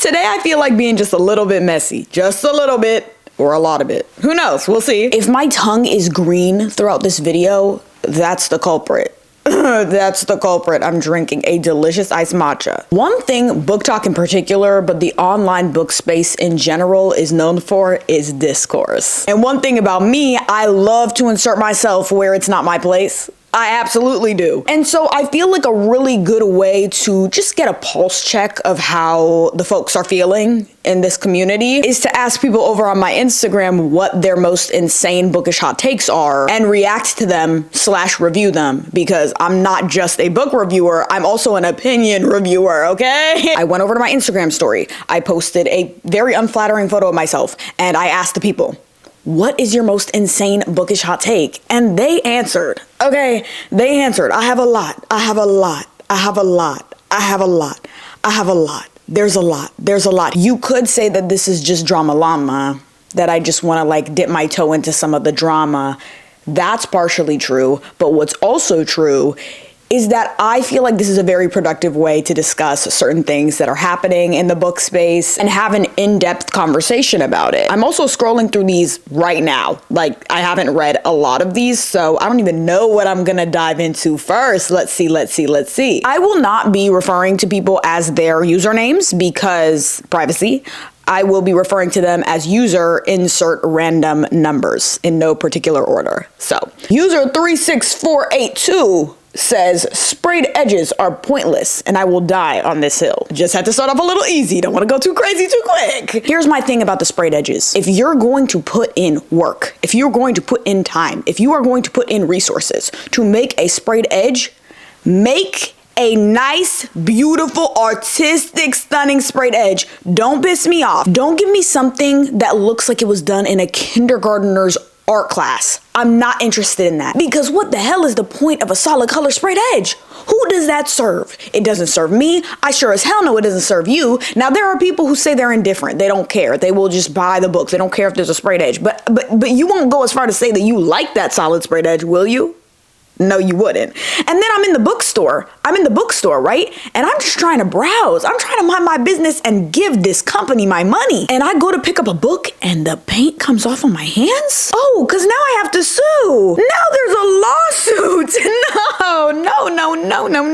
Today I feel like being just a little bit messy. Just a little bit, or a lot of it. Who knows? We'll see. If my tongue is green throughout this video, that's the culprit. That's the culprit. I'm drinking a delicious iced matcha. One thing BookTok in particular, but the online book space in general is known for is discourse. And one thing about me, I love to insert myself where it's not my place. I absolutely do. And so I feel like a really good way to just get a pulse check of how the folks are feeling in this community is to ask people over on my Instagram what their most insane bookish hot takes are and react to them / review them, because I'm not just a book reviewer, I'm also an opinion reviewer, okay? I went over to my Instagram story. I posted a very unflattering photo of myself and I asked the people, what is your most insane bookish hot take? And they answered, okay? They answered, I have a lot, I have a lot, I have a lot, I have a lot, I have a lot. There's a lot, there's a lot. You could say that this is just drama llama, that I just wanna like dip my toe into some of the drama. That's partially true, but what's also true is that I feel like this is a very productive way to discuss certain things that are happening in the book space and have an in-depth conversation about it. I'm also scrolling through these right now. Like, I haven't read a lot of these, so I don't even know what I'm gonna dive into first. Let's see. I will not be referring to people as their usernames because privacy. I will be referring to them as user insert random numbers in no particular order. So, user 36482 says, sprayed edges are pointless and I will die on this hill. Just had to start off a little easy. Don't want to go too crazy too quick. Here's my thing about the sprayed edges. If you're going to put in work, if you're going to put in time, if you are going to put in resources to make a sprayed edge, make a nice, beautiful, artistic, stunning sprayed edge. Don't piss me off. Don't give me something that looks like it was done in a kindergartner's art class. I'm not interested in that. Because what the hell is the point of a solid color sprayed edge? Who does that serve? It doesn't serve me. I sure as hell know it doesn't serve you. Now there are people who say they're indifferent. They don't care. They will just buy the books. They don't care if there's a sprayed edge. But you won't go as far to say that you like that solid sprayed edge, will you? No, you wouldn't. And then I'm in the bookstore, right? And I'm just trying to browse. I'm trying to mind my business and give this company my money. And I go to pick up a book and the paint comes off on my hands? Oh, because now I have to sue. Now there's a lawsuit.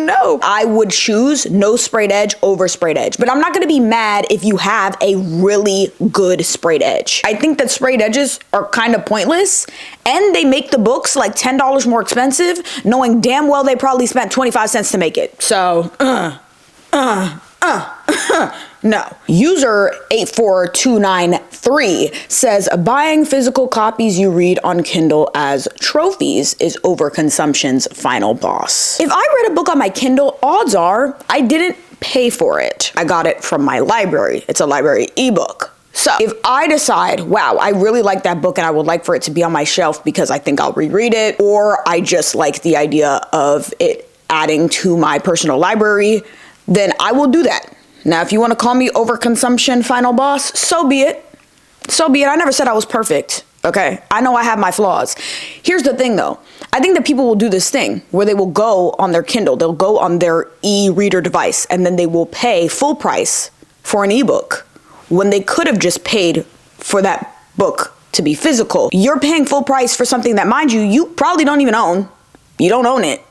No. I would choose no sprayed edge over sprayed edge. But I'm not gonna be mad if you have a really good sprayed edge. I think that sprayed edges are kind of pointless and they make the books like $10 more expensive, knowing damn well they probably spent 25 cents to make it. So, no. User 84293 says, buying physical copies you read on Kindle as trophies is overconsumption's final boss. If I read a book on my Kindle, odds are I didn't pay for it. I got it from my library. It's a library ebook. So if I decide, wow, I really like that book and I would like for it to be on my shelf because I think I'll reread it, or I just like the idea of it adding to my personal library, then I will do that. Now, if you want to call me overconsumption final boss, so be it. So be it. I never said I was perfect. Okay, I know I have my flaws. Here's the thing though. I think that people will do this thing where they will go on their Kindle, they'll go on their e-reader device, and then they will pay full price for an ebook when they could have just paid for that book to be physical. You're paying full price for something that, mind you, you probably don't even own. You don't own it.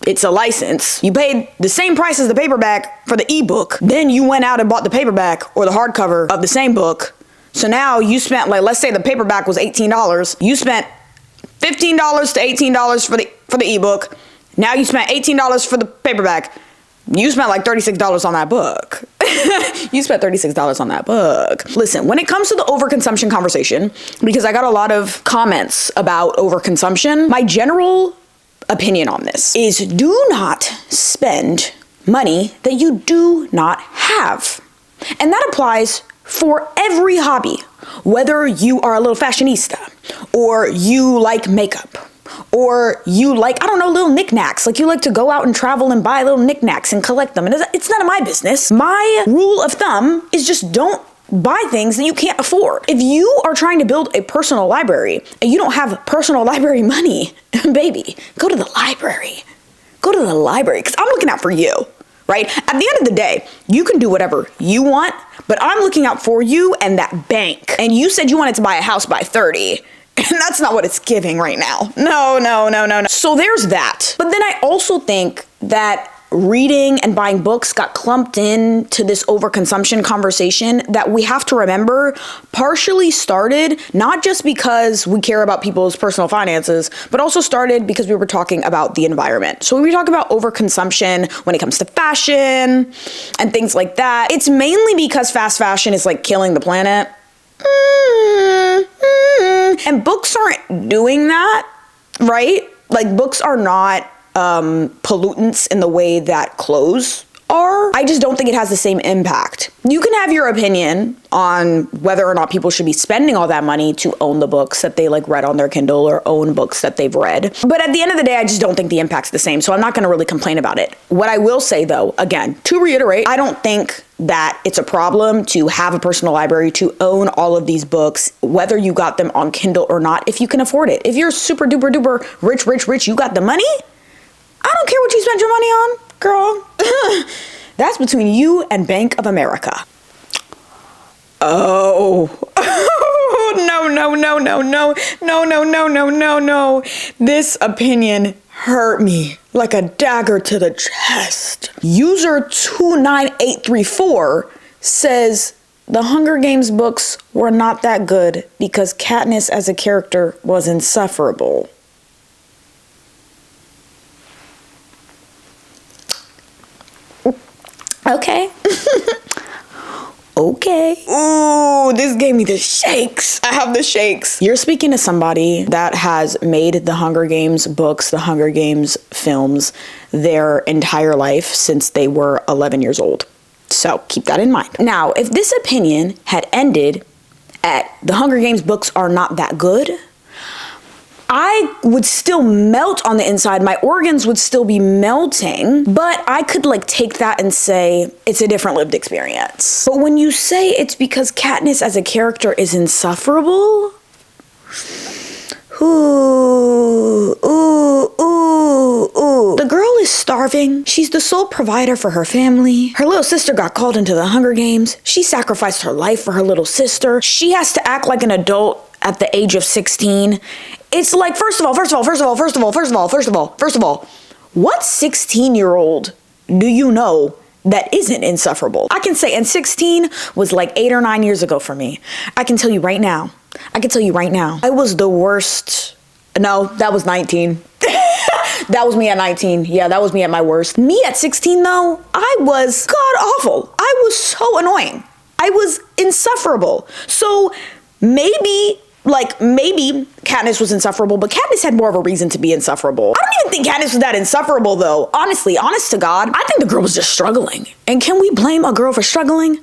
It's a license. You paid the same price as the paperback for the ebook. Then you went out and bought the paperback or the hardcover of the same book. So now you spent, like, let's say the paperback was $18. You spent $15 to $18 for the ebook. Now you spent $18 for the paperback. You spent like $36 on that book. You spent $36 on that book. Listen, when it comes to the overconsumption conversation, because I got a lot of comments about overconsumption, my general opinion on this is do not spend money that you do not have. And that applies for every hobby, whether you are a little fashionista or you like makeup, or you like, I don't know, little knickknacks. Like you like to go out and travel and buy little knickknacks and collect them. And it's none of my business. My rule of thumb is just don't buy things that you can't afford. If you are trying to build a personal library and you don't have personal library money, baby, go to the library. Go to the library, because I'm looking out for you. right? At the end of the day, you can do whatever you want, but I'm looking out for you and that bank. And you said you wanted to buy a house by 30. And that's not what it's giving right now. No. So there's that. But then I also think that reading and buying books got clumped into this overconsumption conversation that we have to remember partially started not just because we care about people's personal finances, but also started because we were talking about the environment. So when we talk about overconsumption when it comes to fashion and things like that, it's mainly because fast fashion is like killing the planet. And books aren't doing that, right? Like books are not pollutants in the way that clothes are. I just don't think it has the same impact. You can have your opinion on whether or not people should be spending all that money to own the books that they like read on their Kindle or own books that they've read. But at the end of the day, I just don't think the impact's the same. So I'm not going to really complain about it. What I will say though, again, to reiterate, I don't think that it's a problem to have a personal library, to own all of these books, whether you got them on Kindle or not, if you can afford it. If you're super duper duper rich, you got the money, I don't care what you spend your money on, girl. That's between you and Bank of America. Oh, no. This opinion hurt me like a dagger to the chest. User 29834 says the Hunger Games books were not that good because Katniss as a character was insufferable. Okay. Okay. Ooh, this gave me the shakes. I have the shakes. You're speaking to somebody that has made the Hunger Games books, the Hunger Games films, their entire life since they were 11 years old. So keep that in mind. Now, if this opinion had ended at the Hunger Games books are not that good, I would still melt on the inside. My organs would still be melting, but I could like take that and say it's a different lived experience. But when you say it's because Katniss as a character is insufferable, ooh. The girl is starving. She's the sole provider for her family. Her little sister got called into the Hunger Games. She sacrificed her life for her little sister. She has to act like an adult at the age of 16. It's like, first of all, what 16-year-old do you know that isn't insufferable? I can say, and 16 was like 8 or 9 years ago for me. I can tell you right now. I was the worst. No, that was 19. That was me at 19. Yeah, that was me at my worst. Me at 16 though, I was god awful. I was so annoying. I was insufferable. So maybe Katniss was insufferable, but Katniss had more of a reason to be insufferable. I don't even think Katniss was that insufferable though. Honestly, honest to God, I think the girl was just struggling. And can we blame a girl for struggling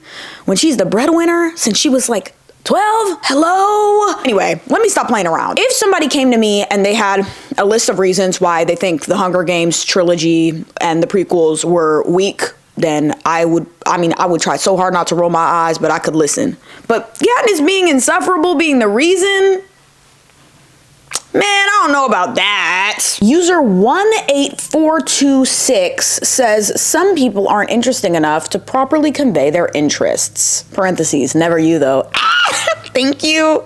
when she's the breadwinner since she was like 12? Hello? Anyway, let me stop playing around. If somebody came to me and they had a list of reasons why they think the Hunger Games trilogy and the prequels were weak, then I would try so hard not to roll my eyes, but I could listen. But Katniss being insufferable being the reason, man, I don't know about that. User 18426 says some people aren't interesting enough to properly convey their interests. Parentheses, never you though. Thank you.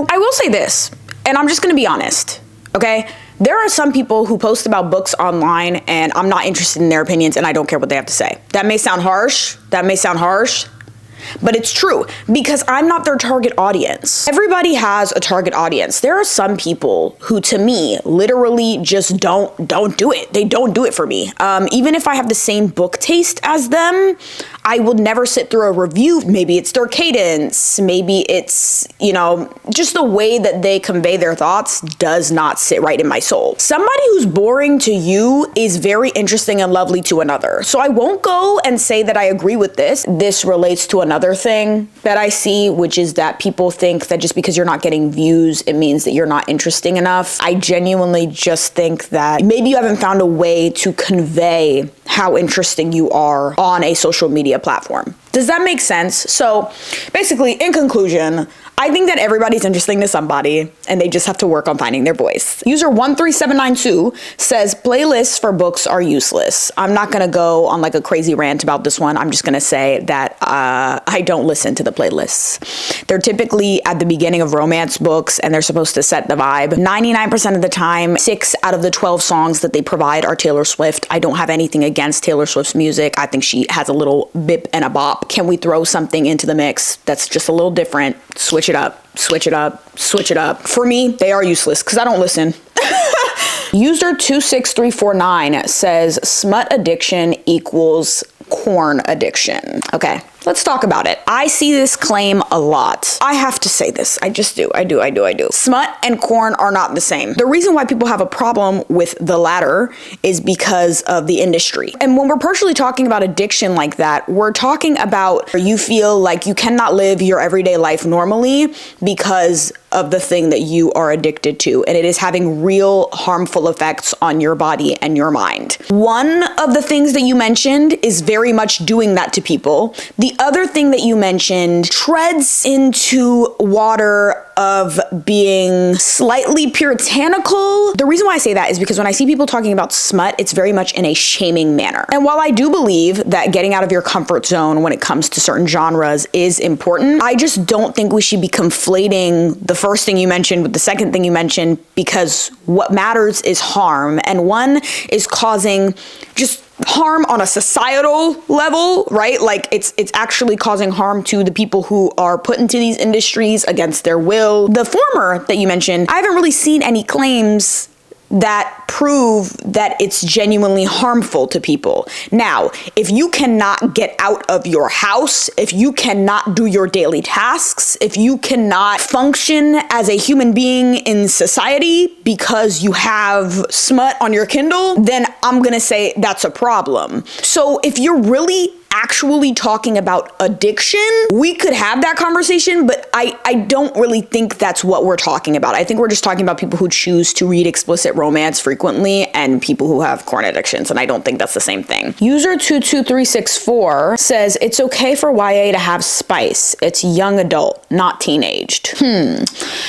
I will say this, and I'm just gonna be honest, okay? There are some people who post about books online and I'm not interested in their opinions and I don't care what they have to say. That may sound harsh, but it's true because I'm not their target audience. Everybody has a target audience. There are some people who to me literally just don't do it. They don't do it for me. Even if I have the same book taste as them, I would never sit through a review. Maybe it's their cadence. Maybe it's, just the way that they convey their thoughts does not sit right in my soul. Somebody who's boring to you is very interesting and lovely to another. So I won't go and say that I agree with this. This relates to another thing that I see, which is that people think that just because you're not getting views, it means that you're not interesting enough. I genuinely just think that maybe you haven't found a way to convey how interesting you are on a social media platform. Does that make sense? So basically, in conclusion, I think that everybody's interesting to somebody and they just have to work on finding their voice. User 13792 says playlists for books are useless. I'm not gonna go on like a crazy rant about this one. I'm just gonna say that I don't listen to the playlists. They're typically at the beginning of romance books and they're supposed to set the vibe. 99% of the time, 6 out of the 12 songs that they provide are Taylor Swift. I don't have anything against Taylor Swift's music. I think she has a little bip and a bop. Can we throw something into the mix that's just a little different? Switch it up, switch it up, switch it up. For me, they are useless because I don't listen. User 26349 says smut addiction equals corn addiction. Okay, let's talk about it. I see this claim a lot. I have to say this. I just do. I do. Smut and corn are not the same. The reason why people have a problem with the latter is because of the industry. And when we're partially talking about addiction like that, we're talking about you feel like you cannot live your everyday life normally because of the thing that you are addicted to, and it is having real harmful effects on your body and your mind. One of the things that you mentioned is very much doing that to people. The other thing that you mentioned treads into water of being slightly puritanical. The reason why I say that is because when I see people talking about smut, it's very much in a shaming manner. And while I do believe that getting out of your comfort zone when it comes to certain genres is important, I just don't think we should be conflating the first thing you mentioned with the second thing you mentioned, because what matters is harm, and one is causing just harm on a societal level, right? Like it's actually causing harm to the people who are put into these industries against their will. The former that you mentioned, I haven't really seen any claims that prove that it's genuinely harmful to people. Now, if you cannot get out of your house, if you cannot do your daily tasks, if you cannot function as a human being in society because you have smut on your Kindle, then I'm gonna say that's a problem. So if you're really actually talking about addiction, we could have that conversation, but I don't really think that's what we're talking about. I think we're just talking about people who choose to read explicit romance frequently and people who have corn addictions, and I don't think that's the same thing. User 22364 says it's okay for YA to have spice. It's young adult, not teenaged.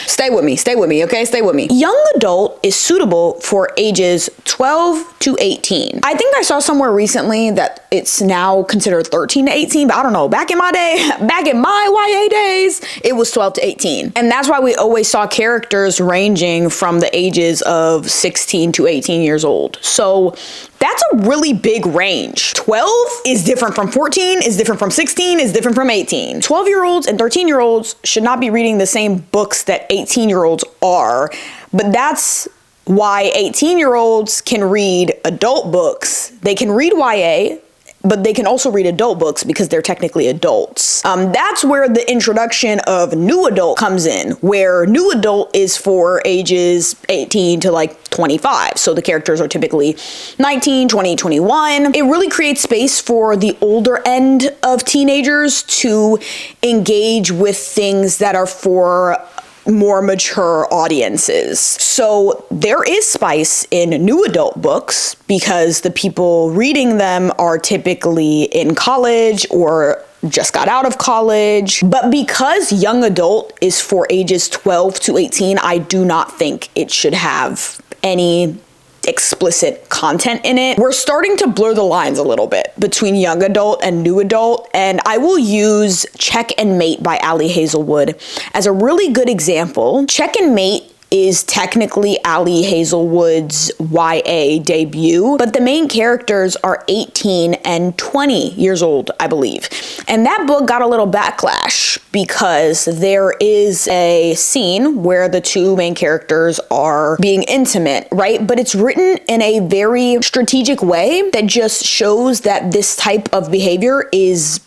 Stay with me, okay? Stay with me. Young adult is suitable for ages 12 to 18. I think I saw somewhere recently that it's now considered 13 to 18, but I don't know. Back in my YA days, it was 12 to 18. And that's why we always saw characters ranging from the ages of 16 to 18 years old. So that's a really big range. 12 is different from 14, is different from 16, is different from 18. 12-year-olds and 13-year-olds should not be reading the same books that 18-year-olds are, but that's why 18-year-olds can read adult books. They can read YA, but they can also read adult books because they're technically adults. That's where the introduction of new adult comes in, where new adult is for ages 18 to like 25. So the characters are typically 19, 20, 21. It really creates space for the older end of teenagers to engage with things that are for more mature audiences. So there is spice in new adult books because the people reading them are typically in college or just got out of college. But because young adult is for ages 12 to 18, I do not think it should have any explicit content in it. We're starting to blur the lines a little bit between young adult and new adult, and I will use Check and Mate by Ali Hazelwood as a really good example. Check and Mate is technically Ali Hazelwood's YA debut, but the main characters are 18 and 20 years old, I believe. And that book got a little backlash because there is a scene where the two main characters are being intimate, right? But it's written in a very strategic way that just shows that this type of behavior is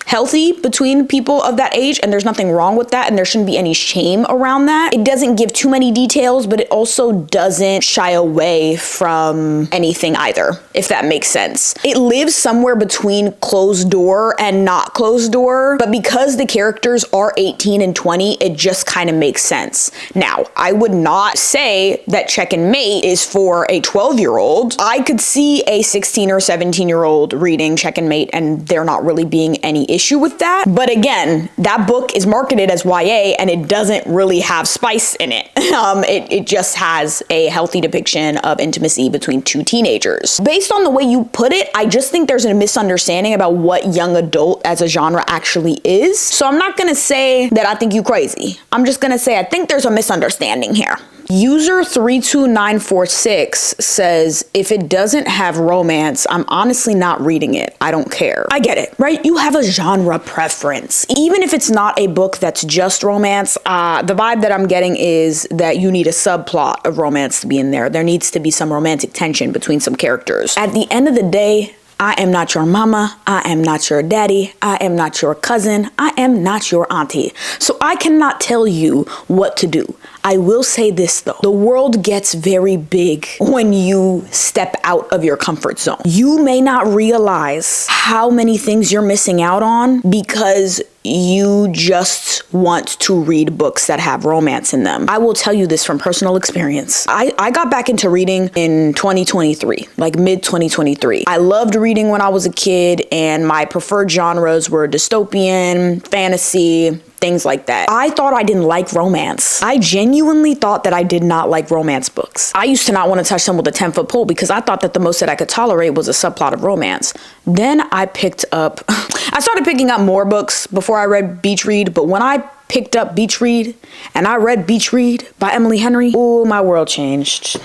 healthy between people of that age, and there's nothing wrong with that, and there shouldn't be any shame around that. It doesn't give too many details, but it also doesn't shy away from anything either, if that makes sense. It lives somewhere between closed door and not closed door, but because the characters are 18 and 20, it just kind of makes sense. Now, I would not say that Check and Mate is for a 12-year-old. I could see a 16 or 17-year-old reading Check and Mate and there not really being any issue with that. But again, that book is marketed as YA and it doesn't really have spice in it. It just has a healthy depiction of intimacy between two teenagers. Based on the way you put it, I just think there's a misunderstanding about what young adult as a genre actually is. So I'm not gonna say that I think you crazy. I'm just gonna say I think there's a misunderstanding here. User 32946 says, if it doesn't have romance, I'm honestly not reading it. I don't care. I get it, right? You have a genre preference. Even if it's not a book that's just romance, the vibe that I'm getting is that you need a subplot of romance to be in there. There needs to be some romantic tension between some characters. At the end of the day, I am not your mama, I am not your daddy, I am not your cousin, I am not your auntie. So I cannot tell you what to do. I will say this though, the world gets very big when you step out of your comfort zone. You may not realize how many things you're missing out on because you just want to read books that have romance in them. I will tell you this from personal experience. I got back into reading in 2023, like mid 2023. I loved reading when I was a kid and my preferred genres were dystopian, fantasy, things like that. I thought I didn't like romance. I genuinely thought that I did not like romance books. I used to not want to touch them with a 10-foot pole because I thought that the most that I could tolerate was a subplot of romance. Then I started picking up more books before I read Beach Read, but when I picked up Beach Read and I read Beach Read by Emily Henry, ooh, my world changed.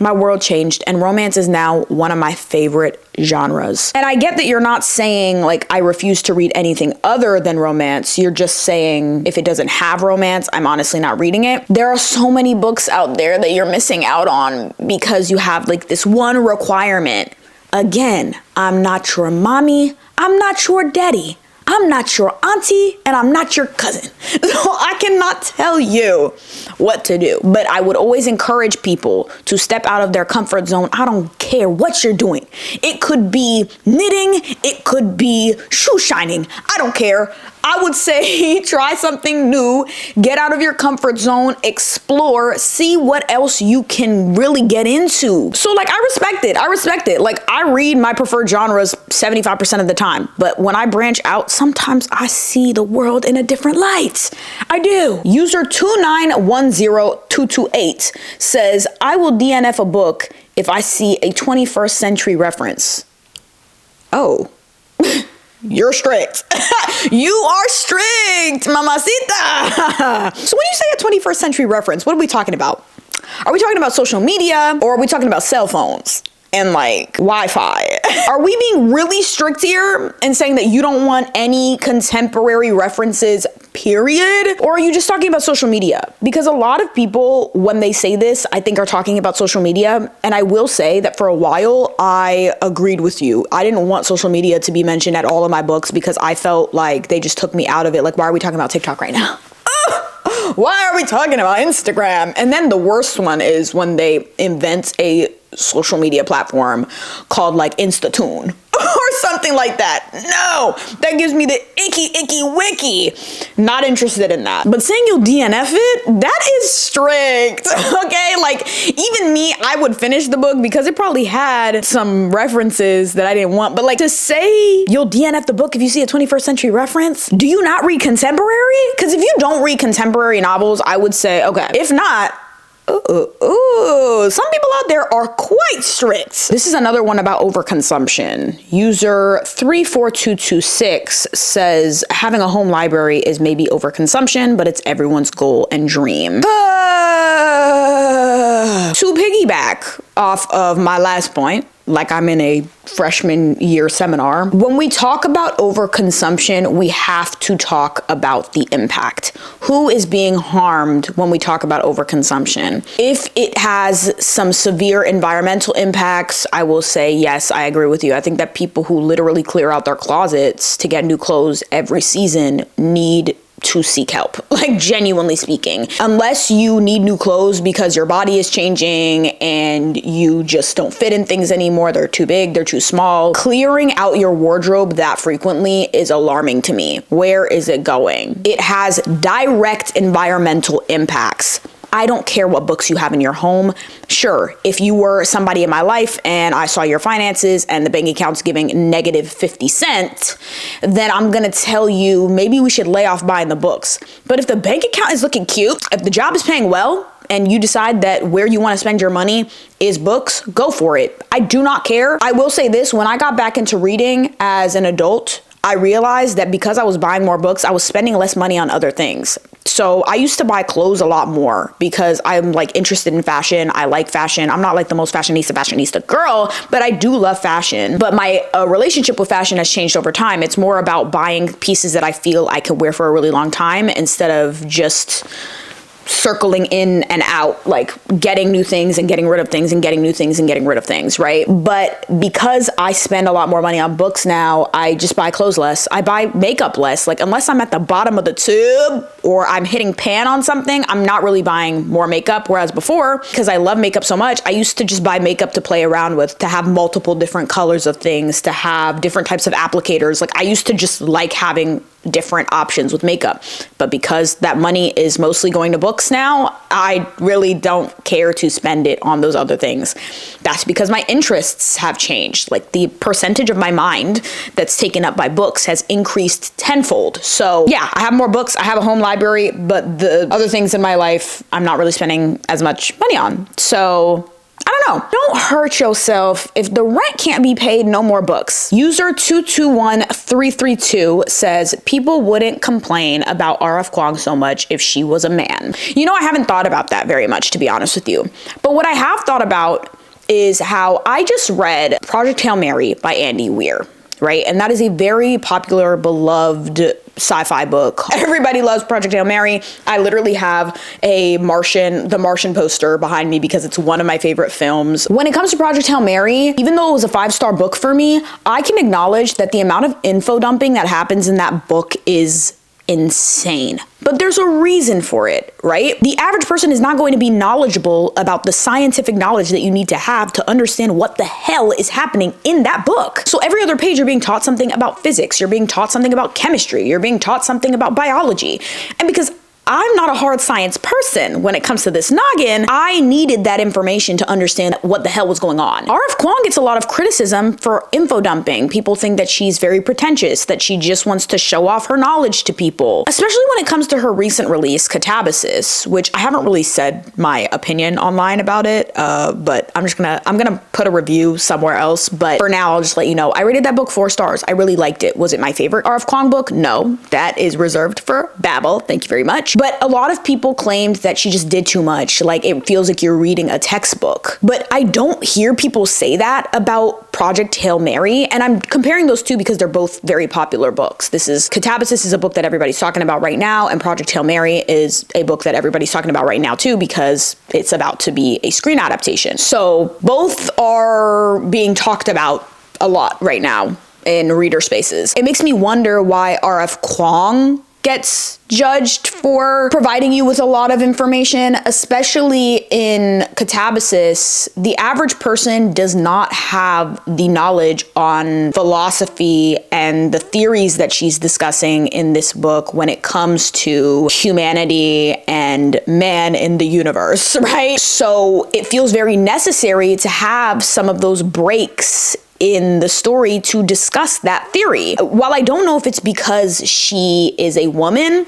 My world changed, and romance is now one of my favorite genres. And I get that you're not saying like I refuse to read anything other than romance. You're just saying if it doesn't have romance, I'm honestly not reading it. There are so many books out there that you're missing out on because you have like this one requirement. Again, I'm not your mommy, I'm not your daddy, I'm not your auntie, and I'm not your cousin. So I cannot tell you what to do. But I would always encourage people to step out of their comfort zone. I don't care what you're doing. It could be knitting, it could be shoe shining. I don't care. I would say try something new, get out of your comfort zone, explore, see what else you can really get into. So like, I respect it. Like, I read my preferred genres 75% of the time, but when I branch out, sometimes I see the world in a different light. I do. User 2910228 says, I will DNF a book if I see a 21st century reference. Oh. You're strict. You are strict, mamacita. So when you say a 21st century reference, what are we talking about? Are we talking about social media or are we talking about cell phones and like Wi-Fi? Are we being really strict here and saying that you don't want any contemporary references, period? Or are you just talking about social media? Because a lot of people, when they say this, I think are talking about social media. And I will say that for a while, I agreed with you. I didn't want social media to be mentioned at all of my books because I felt like they just took me out of it. Like, why are we talking about TikTok right now? Why are we talking about Instagram? And then the worst one is when they invent a social media platform called like Instatoon or something like that. No, that gives me the icky wicky. Not interested in that. But saying you'll DNF it, that is strict. Okay, like even me, I would finish the book because it probably had some references that I didn't want. But like to say you'll DNF the book if you see a 21st century reference, do you not read contemporary? Because if you don't read contemporary novels, I would say, okay. If not, some people out there are quite strict. This is another one about overconsumption. User 34226 says, having a home library is maybe overconsumption, but it's everyone's goal and dream. To piggyback off of my last point, like I'm in a freshman year seminar. When we talk about overconsumption, we have to talk about the impact. Who is being harmed when we talk about overconsumption? If it has some severe environmental impacts, I will say, yes, I agree with you. I think that people who literally clear out their closets to get new clothes every season need to seek help, like genuinely speaking. Unless you need new clothes because your body is changing and you just don't fit in things anymore, they're too big, they're too small. Clearing out your wardrobe that frequently is alarming to me. Where is it going? It has direct environmental impacts. I don't care what books you have in your home. Sure, if you were somebody in my life and I saw your finances and the bank account's giving negative 50 cents, then I'm gonna tell you maybe we should lay off buying the books. But if the bank account is looking cute, if the job is paying well, and you decide that where you want to spend your money is books, go for it. I do not care. I will say this, when I got back into reading as an adult, I realized that because I was buying more books, I was spending less money on other things. So I used to buy clothes a lot more because I'm like interested in fashion. I like fashion. I'm not like the most fashionista girl, but I do love fashion. But my relationship with fashion has changed over time. It's more about buying pieces that I feel I could wear for a really long time instead of just circling in and out, like getting new things and getting rid of things and getting new things and getting rid of things, right? But because I spend a lot more money on books now, I just buy clothes less. I buy makeup less. Like unless I'm at the bottom of the tube or I'm hitting pan on something, I'm not really buying more makeup. Whereas before, because I love makeup so much, I used to just buy makeup to play around with, to have multiple different colors of things, to have different types of applicators. Like I used to just like having different options with makeup. But because that money is mostly going to books now, I really don't care to spend it on those other things. That's because my interests have changed. Like the percentage of my mind that's taken up by books has increased tenfold. So yeah, I have more books, I have a home library, but the other things in my life, I'm not really spending as much money on. So I don't know. Don't hurt yourself. If the rent can't be paid, no more books. User 221332 says people wouldn't complain about R.F. Kuang so much if she was a man. You know, I haven't thought about that very much, to be honest with you. But what I have thought about is how I just read Project Hail Mary by Andy Weir, right? And that is a very popular, beloved sci-fi book. Everybody loves Project Hail Mary. I literally have the Martian poster behind me because it's one of my favorite films. When it comes to Project Hail Mary, even though it was a 5-star book for me, I can acknowledge that the amount of info dumping that happens in that book is insane. But there's a reason for it, right? The average person is not going to be knowledgeable about the scientific knowledge that you need to have to understand what the hell is happening in that book. So every other page, you're being taught something about physics, you're being taught something about chemistry, you're being taught something about biology. And because I'm not a hard science person when it comes to this noggin, I needed that information to understand what the hell was going on. R.F. Kuang gets a lot of criticism for info dumping. People think that she's very pretentious, that she just wants to show off her knowledge to people, especially when it comes to her recent release, Catabasis, which I haven't really said my opinion online about it, but I'm gonna put a review somewhere else. But for now, I'll just let you know, I rated that book 4 stars. I really liked it. Was it my favorite R.F. Kuang book? No, that is reserved for Babel. Thank you very much. But a lot of people claimed that she just did too much. Like it feels like you're reading a textbook. But I don't hear people say that about Project Hail Mary. And I'm comparing those two because they're both very popular books. Catabasis is a book that everybody's talking about right now. And Project Hail Mary is a book that everybody's talking about right now too, because it's about to be a screen adaptation. So both are being talked about a lot right now in reader spaces. It makes me wonder why R.F. Kuang gets judged for providing you with a lot of information, especially in Catabasis. The average person does not have the knowledge on philosophy and the theories that she's discussing in this book when it comes to humanity and man in the universe, right? So it feels very necessary to have some of those breaks in the story to discuss that theory. While I don't know if it's because she is a woman,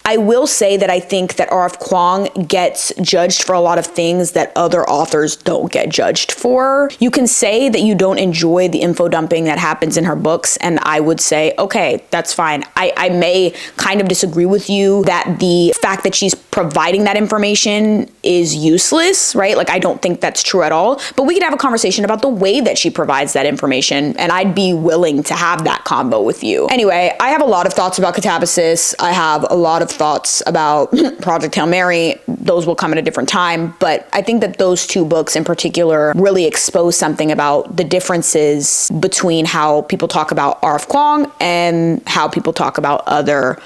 I will say that I think that R.F. Kuang gets judged for a lot of things that other authors don't get judged for. You can say that you don't enjoy the info dumping that happens in her books, and I would say, okay, that's fine. I may kind of disagree with you that the fact that she's providing that information is useless, right? Like, I don't think that's true at all, but we could have a conversation about the way that she provides that information, and I'd be willing to have that combo with you. Anyway, I have a lot of thoughts about Catabasis. I have a lot of thoughts about Project Hail Mary. Those will come at a different time, but I think that those two books in particular really expose something about the differences between how people talk about R.F. Kuang and how people talk about other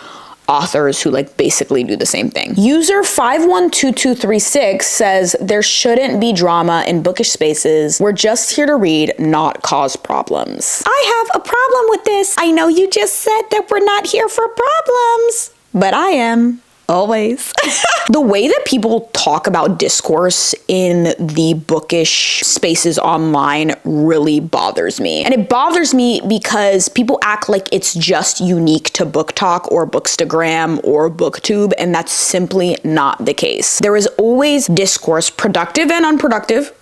authors who like basically do the same thing. User 512236 says there shouldn't be drama in bookish spaces. We're just here to read, not cause problems. I have a problem with this. I know you just said that we're not here for problems, but I am. Always. The way that people talk about discourse in the bookish spaces online really bothers me. And it bothers me because people act like it's just unique to BookTok or Bookstagram or BookTube, and that's simply not the case. There is always discourse, productive and unproductive,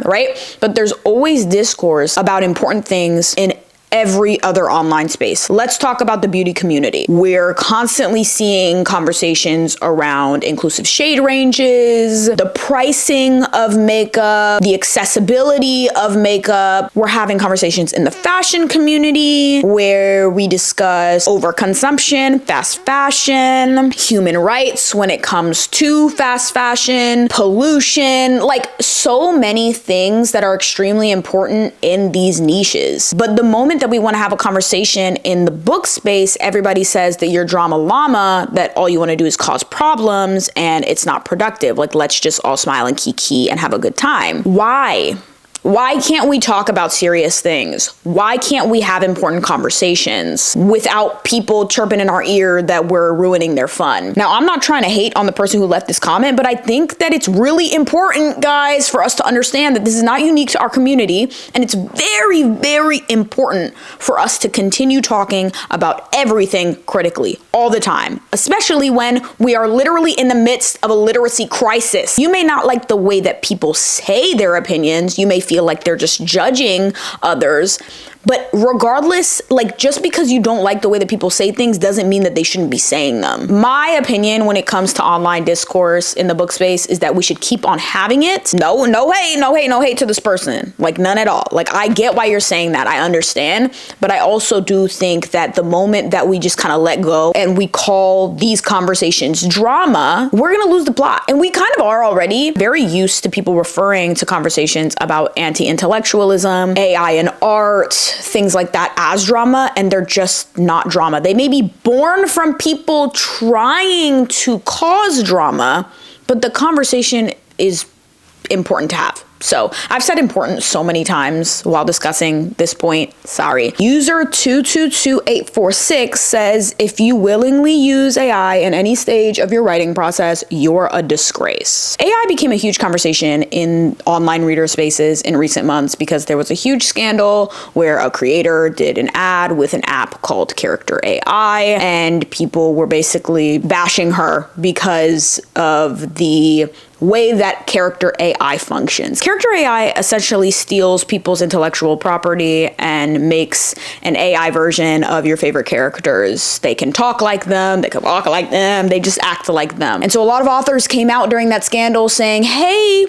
right? But there's always discourse about important things in every other online space. Let's talk about the beauty community. We're constantly seeing conversations around inclusive shade ranges, the pricing of makeup, the accessibility of makeup. We're having conversations in the fashion community where we discuss overconsumption, fast fashion, human rights when it comes to fast fashion, pollution, like so many things that are extremely important in these niches. But the moment that we want to have a conversation in the book space, everybody says that you're drama llama, that all you want to do is cause problems and it's not productive. Like, let's just all smile and kiki and have a good time. Why? Why can't we talk about serious things? Why can't we have important conversations without people chirping in our ear that we're ruining their fun? Now, I'm not trying to hate on the person who left this comment, but I think that it's really important, guys, for us to understand that this is not unique to our community, and it's very, very important for us to continue talking about everything critically all the time, especially when we are literally in the midst of a literacy crisis. You may not like the way that people say their opinions. You may feel like they're just judging others. But regardless, like, just because you don't like the way that people say things doesn't mean that they shouldn't be saying them. My opinion when it comes to online discourse in the book space is that we should keep on having it. No hate to this person. Like, none at all. Like, I get why you're saying that. I understand. But I also do think that the moment that we just kind of let go and we call these conversations drama, we're going to lose the plot. And we kind of are already very used to people referring to conversations about anti-intellectualism, AI and art, things like that as drama, and they're just not drama. They may be born from people trying to cause drama, but the conversation is important to have. So I've said important so many times while discussing this point. Sorry. User 222846 says, if you willingly use AI in any stage of your writing process, you're a disgrace. AI became a huge conversation in online reader spaces in recent months because there was a huge scandal where a creator did an ad with an app called Character AI, and people were basically bashing her because of the way that Character AI functions. Character AI essentially steals people's intellectual property and makes an AI version of your favorite characters. They can talk like them, they can walk like them, they just act like them. And so a lot of authors came out during that scandal saying, hey,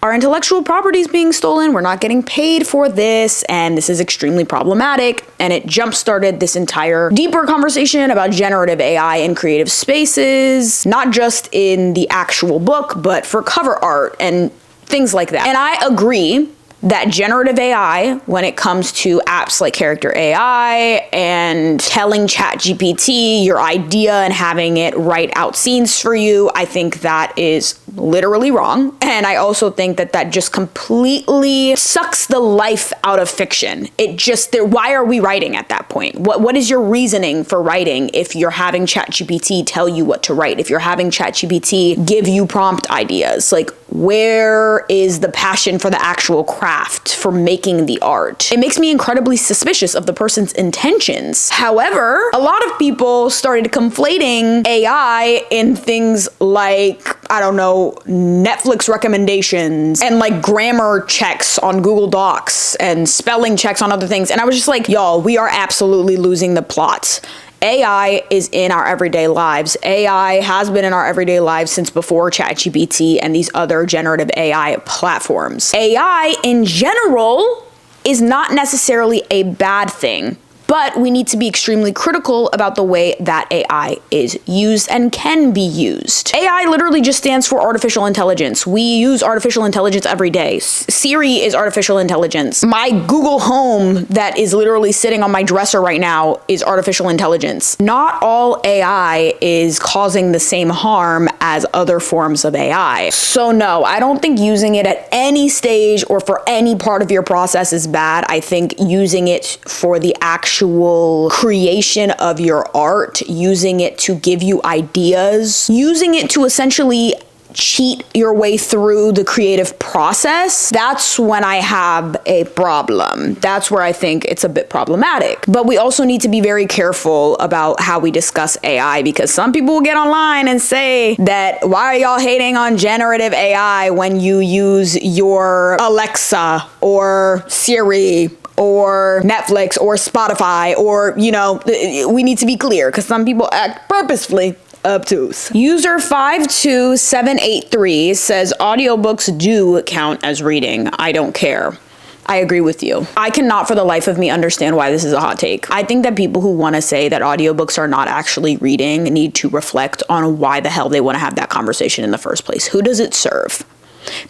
our intellectual property is being stolen, we're not getting paid for this, and this is extremely problematic. And it jump-started this entire deeper conversation about generative AI in creative spaces, not just in the actual book, but for cover art and things like that. And I agree that generative AI, when it comes to apps like Character AI and telling ChatGPT your idea and having it write out scenes for you, I think that is literally wrong. And I also think that that just completely sucks the life out of fiction. Why are we writing at that point? What is your reasoning for writing if you're having ChatGPT tell you what to write? If you're having ChatGPT give you prompt ideas? Like, where is the passion for the actual craft, for making the art? It makes me incredibly suspicious of the person's intentions. However, a lot of people started conflating AI in things like, I don't know, Netflix recommendations and like grammar checks on Google Docs and spelling checks on other things. And I was just like, y'all, we are absolutely losing the plot. AI is in our everyday lives. AI has been in our everyday lives since before ChatGPT and these other generative AI platforms. AI in general is not necessarily a bad thing, but we need to be extremely critical about the way that AI is used and can be used. AI literally just stands for artificial intelligence. We use artificial intelligence every day. Siri is artificial intelligence. My Google Home that is literally sitting on my dresser right now is artificial intelligence. Not all AI is causing the same harm as other forms of AI. So no, I don't think using it at any stage or for any part of your process is bad. I think using it for the actual creation of your art, using it to give you ideas, using it to essentially cheat your way through the creative process, that's when I have a problem. That's where I think it's a bit problematic. But we also need to be very careful about how we discuss AI, because some people will get online and say that, why are y'all hating on generative AI when you use your Alexa or Siri or Netflix or Spotify, or, you know, we need to be clear because some people act purposefully obtuse. User 52783 says audiobooks do count as reading. I don't care. I agree with you. I cannot for the life of me understand why this is a hot take. I think that people who want to say that audiobooks are not actually reading need to reflect on why the hell they want to have that conversation in the first place. Who does it serve?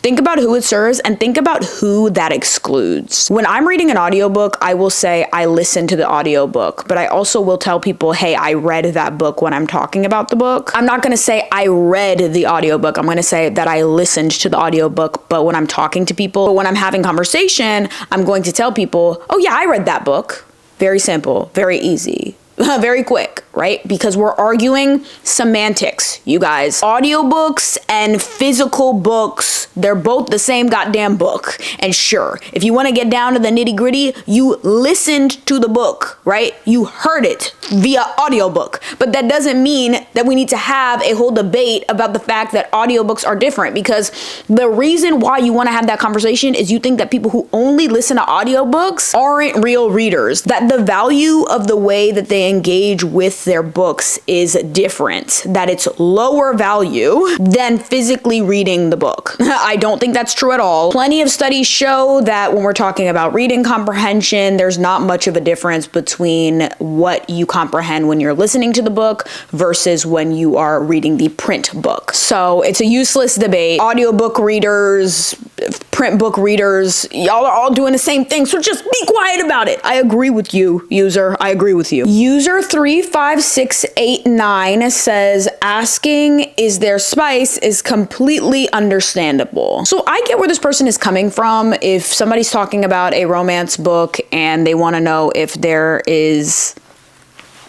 Think about who it serves and think about who that excludes. When I'm reading an audiobook, I will say I listened to the audiobook, but I also will tell people, hey, I read that book when I'm talking about the book. I'm not going to say I read the audiobook. I'm going to say that I listened to the audiobook, but when I'm talking to people, but when I'm having conversation, I'm going to tell people, oh yeah, I read that book. Very simple, very easy. Very quick, right? Because we're arguing semantics, you guys. Audiobooks and physical books, they're both the same goddamn book. And sure, if you want to get down to the nitty gritty, you listened to the book, right? You heard it via audiobook. But that doesn't mean that we need to have a whole debate about the fact that audiobooks are different, because the reason why you want to have that conversation is you think that people who only listen to audiobooks aren't real readers, that the value of the way that they engage with their books is different, that it's lower value than physically reading the book. I don't think that's true at all. Plenty of studies show that when we're talking about reading comprehension, there's not much of a difference between what you comprehend when you're listening to the book versus when you are reading the print book. So it's a useless debate. Audiobook readers, print book readers, y'all are all doing the same thing, so just be quiet about it. I agree with you, user. I agree with you. User 35689 says, asking is there spice is completely understandable. So I get where this person is coming from. If somebody's talking about a romance book and they want to know if there is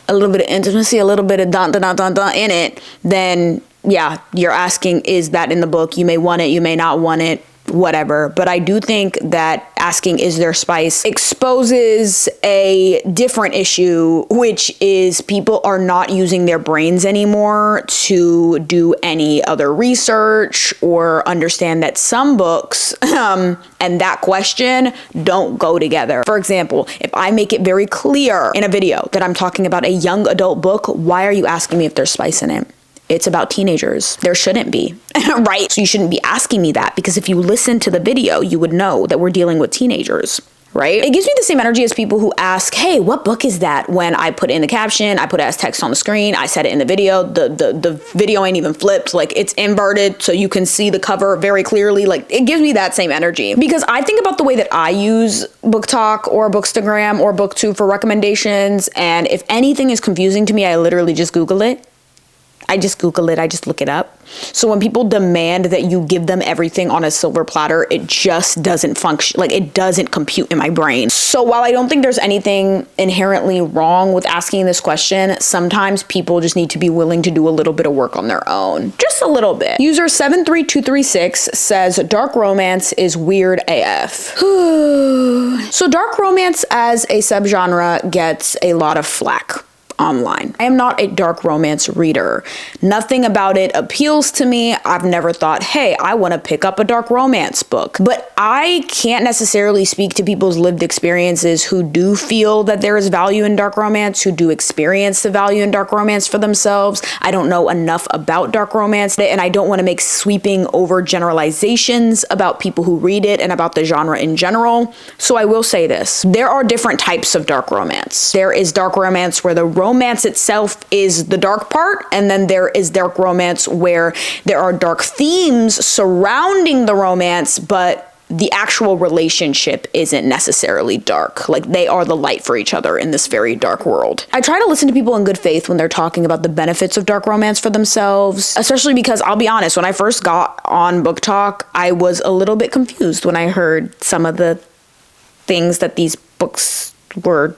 a little bit of intimacy, a little bit of dun dun dun dun dun in it, then yeah, you're asking, is that in the book? You may want it, you may not want it, whatever. But I do think that asking, is there spice, exposes a different issue, which is people are not using their brains anymore to do any other research or understand that some books and that question don't go together. For example, if I make it very clear in a video that I'm talking about a young adult book, why are you asking me if there's spice in it? It's about teenagers. There shouldn't be, right? So you shouldn't be asking me that, because if you listen to the video, you would know that we're dealing with teenagers, right? It gives me the same energy as people who ask, hey, what book is that? When I put in the caption, I put it as text on the screen, I said it in the video, the video ain't even flipped, like it's inverted so you can see the cover very clearly. Like it gives me that same energy, because I think about the way that I use BookTok or Bookstagram or BookTube for recommendations. And if anything is confusing to me, I literally just Google it. I just Google it, I just look it up. So when people demand that you give them everything on a silver platter, it just doesn't function, like it doesn't compute in my brain. So while I don't think there's anything inherently wrong with asking this question, sometimes people just need to be willing to do a little bit of work on their own. Just a little bit. User 73236 says, dark romance is weird AF. So dark romance as a subgenre gets a lot of flack online. I am not a dark romance reader. Nothing about it appeals to me. I've never thought, hey, I want to pick up a dark romance book. But I can't necessarily speak to people's lived experiences who do feel that there is value in dark romance, who do experience the value in dark romance for themselves. I don't know enough about dark romance, and I don't want to make sweeping overgeneralizations about people who read it and about the genre in general. So I will say this. There are different types of dark romance. There is dark romance where the romance itself is the dark part, and then there is dark romance where there are dark themes surrounding the romance, but the actual relationship isn't necessarily dark. Like, they are the light for each other in this very dark world. I try to listen to people in good faith when they're talking about the benefits of dark romance for themselves, especially because I'll be honest, when I first got on booktok, I was a little bit confused when I heard some of the things that these books were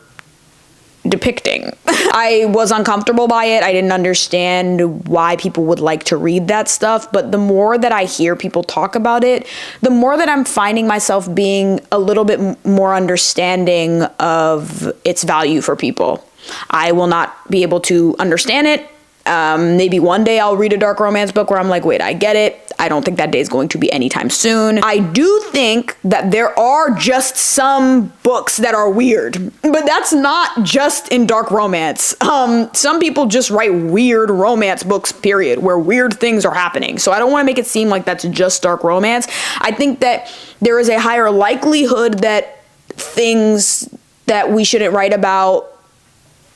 depicting. I was uncomfortable by it. I didn't understand why people would like to read that stuff, but the more that I hear people talk about it, the more that I'm finding myself being a little bit more understanding of its value for people. I will not be able to understand it. Maybe one day I'll read a dark romance book where I'm like, wait, I get it. I don't think that day is going to be anytime soon. I do think that there are just some books that are weird, but that's not just in dark romance. Some people just write weird romance books, period, where weird things are happening. So I don't want to make it seem like that's just dark romance. I think that there is a higher likelihood that things that we shouldn't write about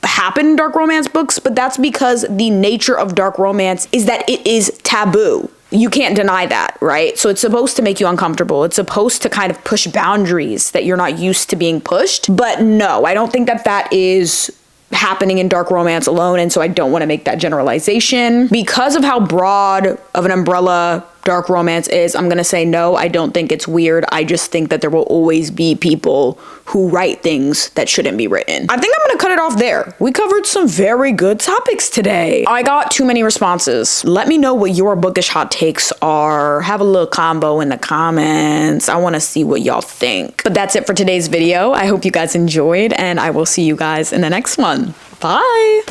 happen in dark romance books, but that's because the nature of dark romance is that it is taboo. You can't deny that, right? So it's supposed to make you uncomfortable. It's supposed to kind of push boundaries that you're not used to being pushed. But no, I don't think that that is happening in dark romance alone, and so I don't want to make that generalization. Because of how broad of an umbrella dark romance is, I'm gonna say no, I don't think it's weird. I just think that there will always be people who write things that shouldn't be written. I think I'm gonna cut it off there. We covered some very good topics today. I got too many responses. Let me know what your bookish hot takes are. Have a little combo in the comments. I wanna see what y'all think. But that's it for today's video. I hope you guys enjoyed, and I will see you guys in the next one. Bye.